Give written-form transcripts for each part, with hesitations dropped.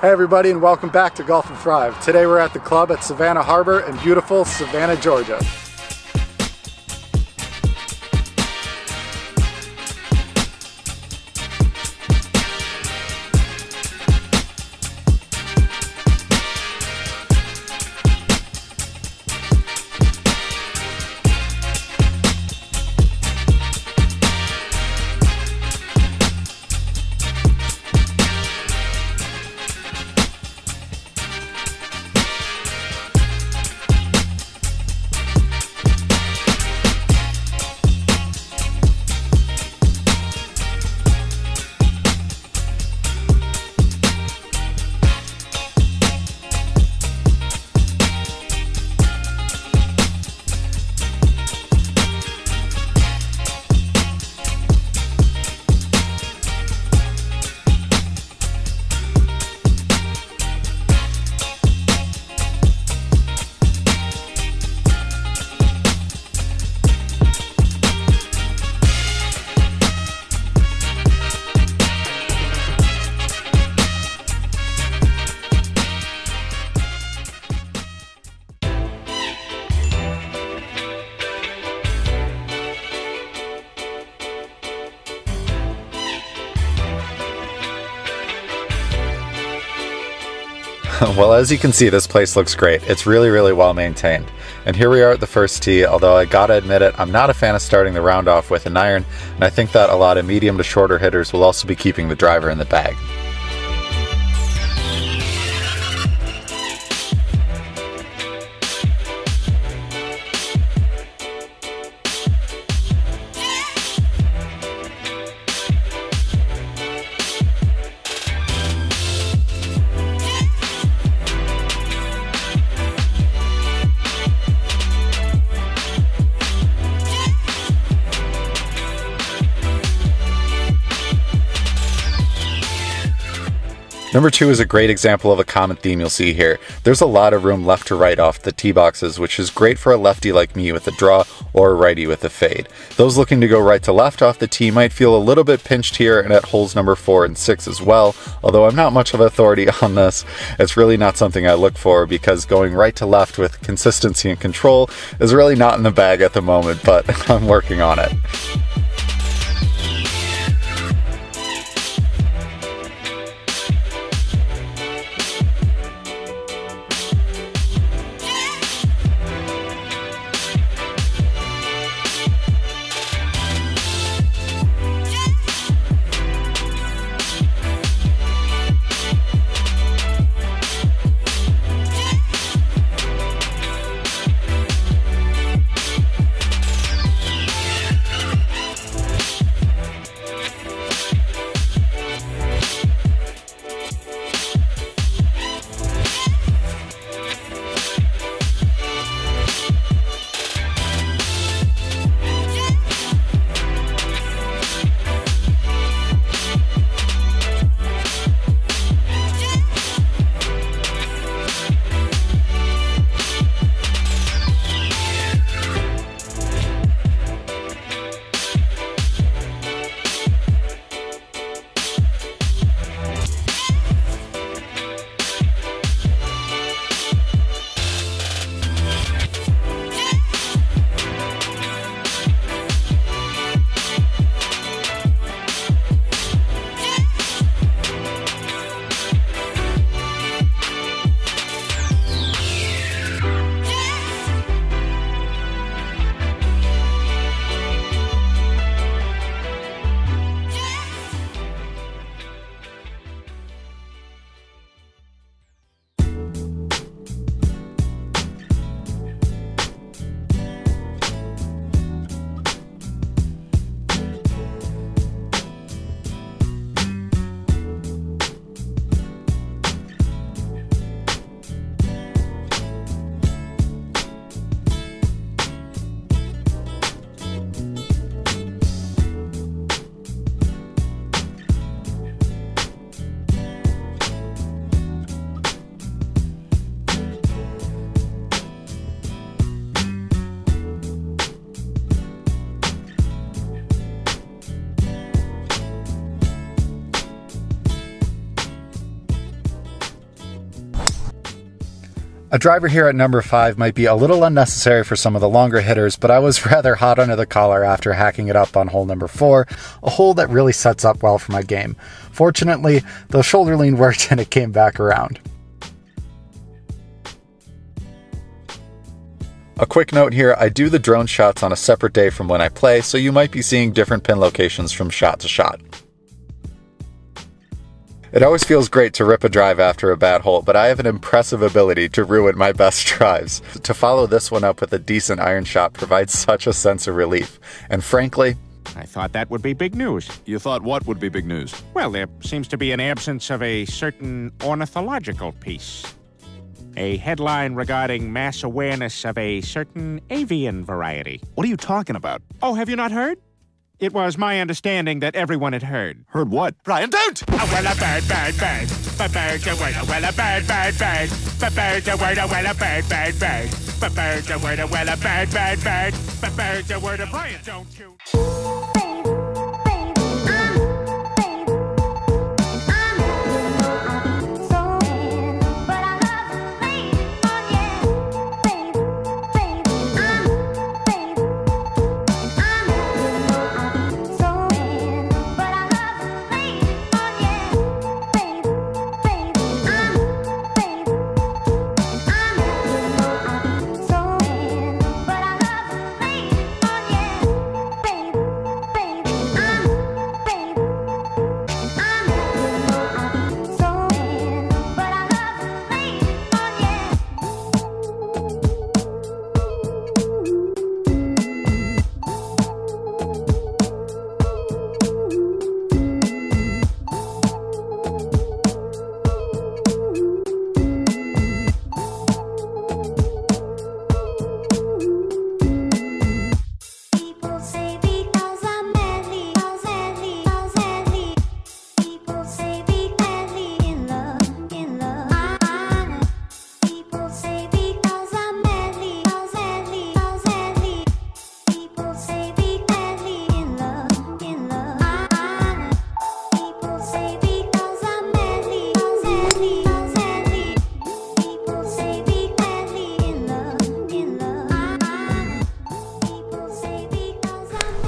Hey everybody, and welcome back to Golf and Thrive. Today we're at the club at Savannah Harbor in beautiful Savannah, Georgia. Well, as you can see, this place looks great. It's really well maintained. And here we are at the first tee, although I gotta admit it, I'm not a fan of starting the round off with an iron, and I think that a lot of medium to shorter hitters will also be keeping the driver in the bag. Number 2 is a great example of a common theme you'll see here. There's a lot of room left to right off the tee boxes, which is great for a lefty like me with a draw or a righty with a fade. Those looking to go right to left off the tee might feel a little bit pinched here and at holes number 4 and 6 as well, although I'm not much of an authority on this. It's really not something I look for because going right to left with consistency and control is really not in the bag at the moment, but I'm working on it. A driver here at number 5 might be a little unnecessary for some of the longer hitters, but I was rather hot under the collar after hacking it up on hole number 4, a hole that really sets up well for my game. Fortunately, the shoulder lean worked and it came back around. A quick note here, I do the drone shots on a separate day from when I play, so you might be seeing different pin locations from shot to shot. It always feels great to rip a drive after a bad hole, but I have an impressive ability to ruin my best drives. To follow this one up with a decent iron shot provides such a sense of relief. And frankly, I thought that would be big news. You thought what would be big news? Well, there seems to be an absence of a certain ornithological piece. A headline regarding mass awareness of a certain avian variety. What are you talking about? Oh, have you not heard? It was my understanding that everyone had heard. Heard what? Brian, don't! Oh, well, a bird, bird, bird. But bird, a word, well, a bird, bird, bird. But bird, a word, well, a bird, bird, bird. But bird, a word, well, a bird, bird, bird. But bird, a word, Brian, don't you?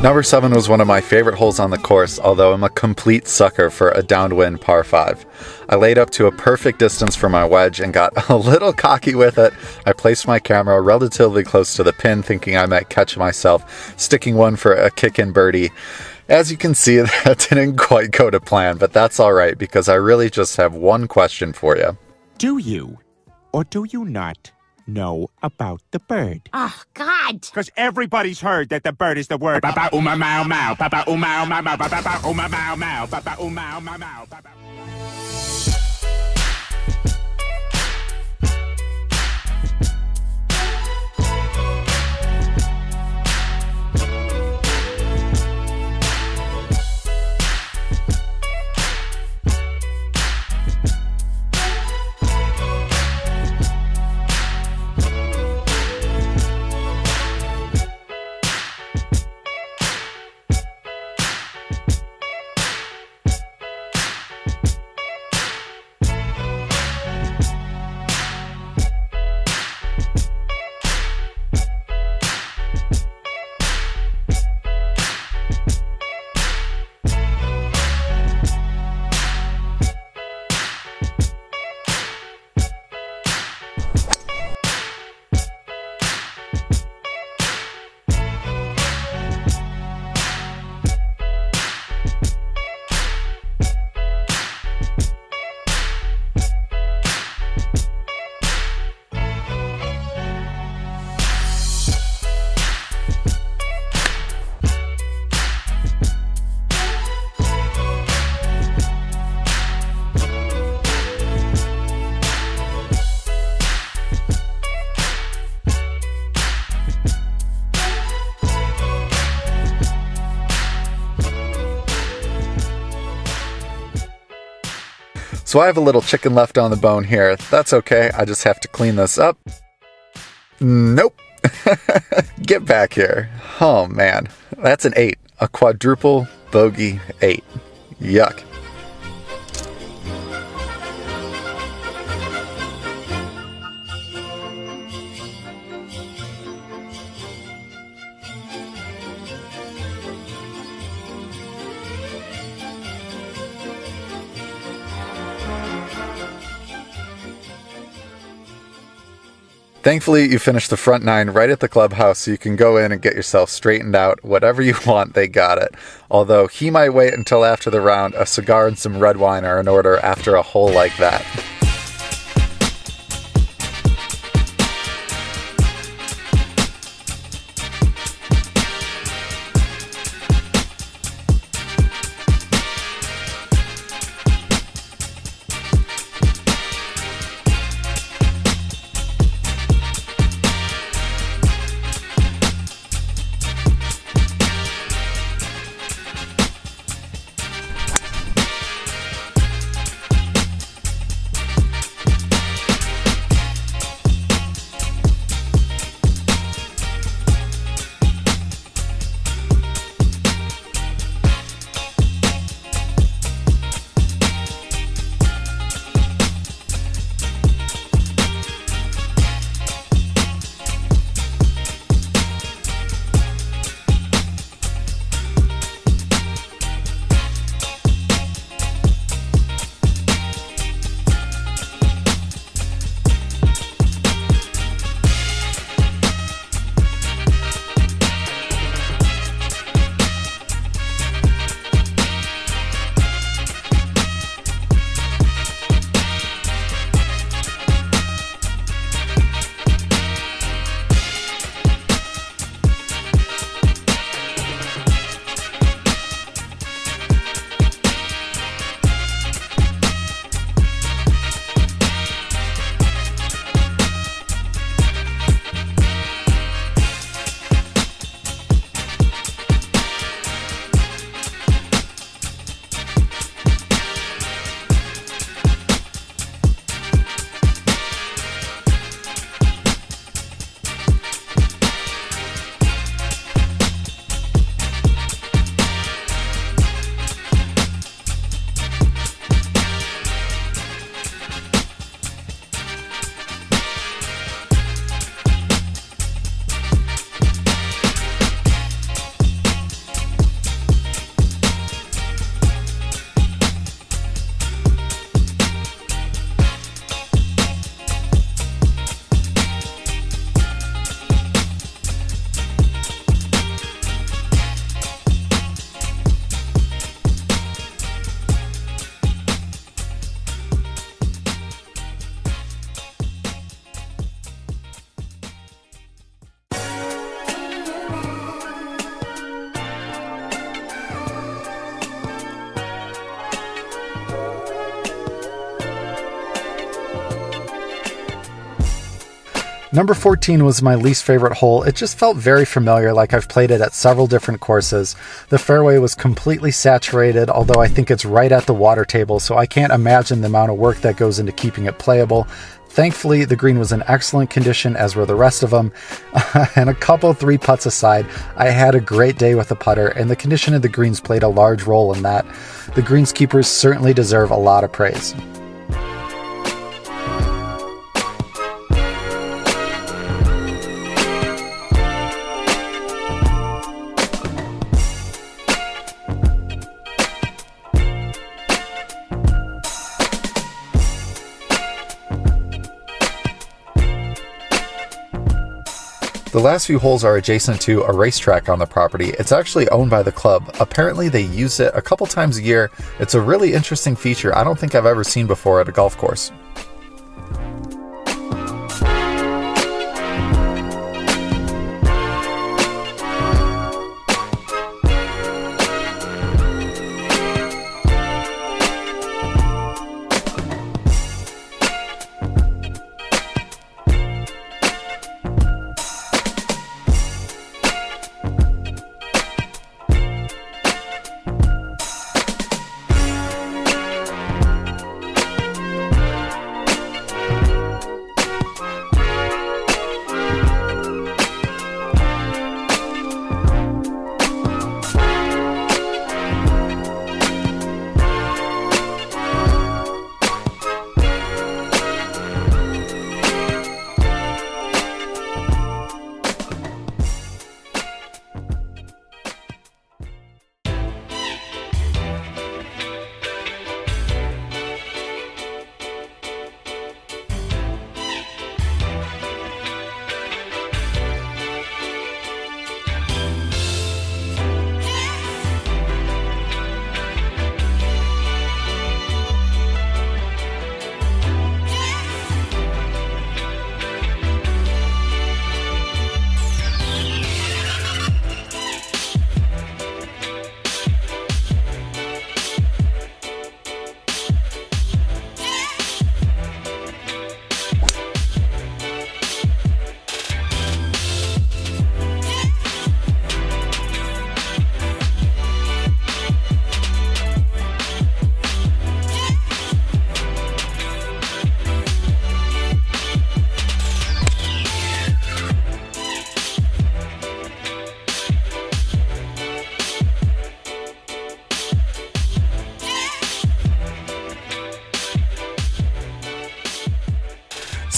Number 7 was one of my favorite holes on the course, although I'm a complete sucker for a downwind par 5. I laid up to a perfect distance for my wedge and got a little cocky with it. I placed my camera relatively close to the pin, thinking I might catch myself, sticking one for a kick-in birdie. As you can see, that didn't quite go to plan, but that's alright because I really just have one question for you. Do you, or do you not, know about the bird? Oh, God! Because everybody's heard that the bird is the word. Papa uma mau mau, papa uma mau mau, papa uma mau mau, papa uma mau mau, papa. So I have a little chicken left on the bone here. That's okay, I just have to clean this up. Nope. Get back here. Oh man, that's an 8. A quadruple bogey 8. Yuck. Thankfully, you finished the front 9 right at the clubhouse, so you can go in and get yourself straightened out. Whatever you want, they got it. Although he might wait until after the round. A cigar and some red wine are in order after a hole like that. Number 14 was my least favorite hole. It just felt very familiar, like I've played it at several different courses. The fairway was completely saturated, although I think it's right at the water table, so I can't imagine the amount of work that goes into keeping it playable. Thankfully, the green was in excellent condition, as were the rest of them. And a couple 3 putts aside, I had a great day with the putter, and the condition of the greens played a large role in that. The greenskeepers certainly deserve a lot of praise. The last few holes are adjacent to a racetrack on the property. It's actually owned by the club. Apparently they use it a couple times a year. It's a really interesting feature I don't think I've ever seen before at a golf course.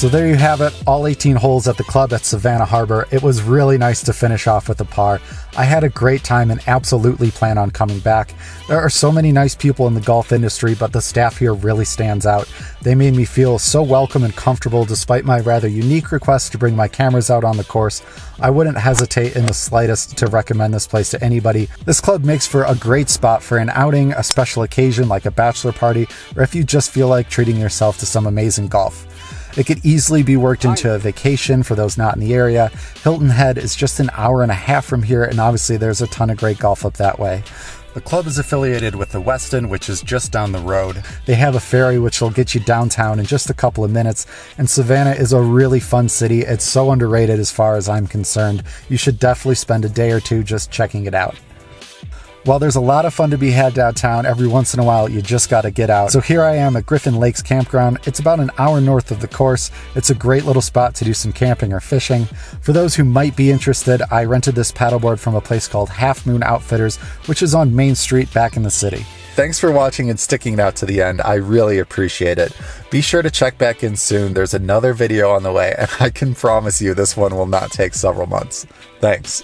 So there you have it, all 18 holes at the club at Savannah Harbor. It was really nice to finish off with a par. I had a great time and absolutely plan on coming back. There are so many nice people in the golf industry, but the staff here really stands out. They made me feel so welcome and comfortable despite my rather unique request to bring my cameras out on the course. I wouldn't hesitate in the slightest to recommend this place to anybody. This club makes for a great spot for an outing, a special occasion like a bachelor party, or if you just feel like treating yourself to some amazing golf. It could easily be worked into a vacation for those not in the area. Hilton Head is just an hour and a half from here, and obviously there's a ton of great golf up that way. The club is affiliated with the Westin, which is just down the road. They have a ferry which will get you downtown in just a couple of minutes, and Savannah is a really fun city. It's so underrated as far as I'm concerned. You should definitely spend a day or two just checking it out. While there's a lot of fun to be had downtown, every once in a while you just gotta get out. So here I am at Griffin Lakes Campground. It's about an hour north of the course. It's a great little spot to do some camping or fishing. For those who might be interested, I rented this paddleboard from a place called Half Moon Outfitters, which is on Main Street back in the city. Thanks for watching and sticking it out to the end. I really appreciate it. Be sure to check back in soon. There's another video on the way, and I can promise you this one will not take several months. Thanks.